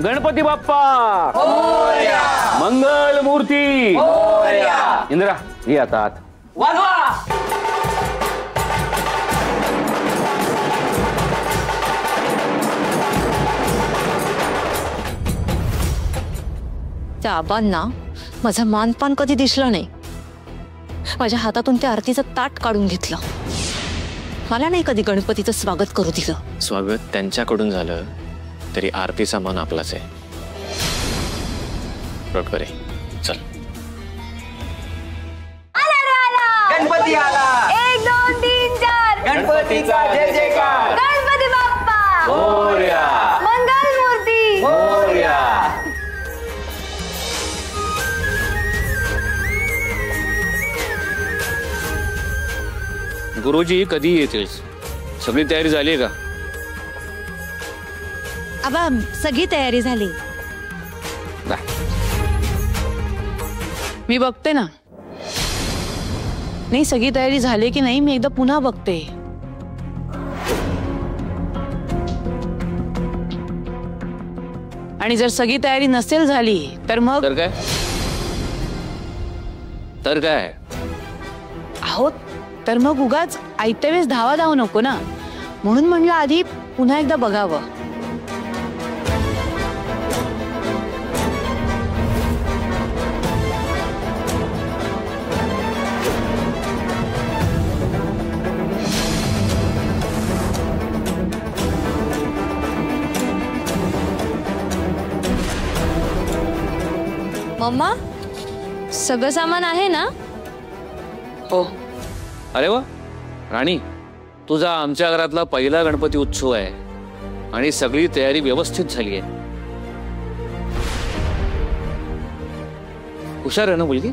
गणपती बाप्पा मोरया, मंगल मूर्ती मोरया. इंद्रा ये आता आत. वाजवा. त्या आबांना माझा मानपान कधी दिसलं नाही. माझ्या हातातून त्या आरतीचं ताट काढून घेतलं. मला नाही कधी गणपतीचं स्वागत करू दिलं. स्वागत त्यांच्याकडून झालं तरी आरतीचा मान आपलाच आहे. रोटकरे चल. गणपती आला. 1 2 3 4 गणपतीचा जय जयकार. गणपती बाप्पा मोरया मंगल मूर्ती मोरया. गुरुजी कधी येतील? सगळी तयारी झाली आहे का? आबा सगळी तयारी झाली. मी बघते ना. नाही सगळी तयारी झाली की नाही मी एकदा पुन्हा बघते. आणि जर सगळी तयारी नसेल झाली तर मग तर काय आहोत तर मग उगाच आयत्या वेळेस धावा नको ना. म्हणून म्हणलं आधी पुन्हा एकदा बघावं. मम्मा सगळं सामान आहे ना? हो. अरे वा राणी, तुझा आमच्या घरातला पहिला गणपती उत्सव आहे आणि सगळी तयारी व्यवस्थित झाली आहे. हुशार आहे ना मुलगी?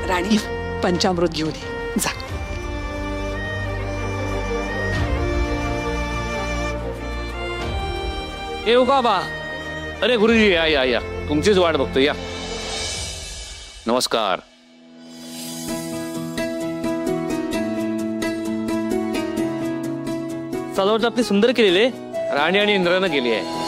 राणी पंचामृत घेऊन ये जा. येऊ का बा? अरे गुरुजी या या या, तुमचीच वाट बघतो या. नमस्कार. सजावट आपली सुंदर केलेली आहे. राणी आणि इंद्रानं केली आहे.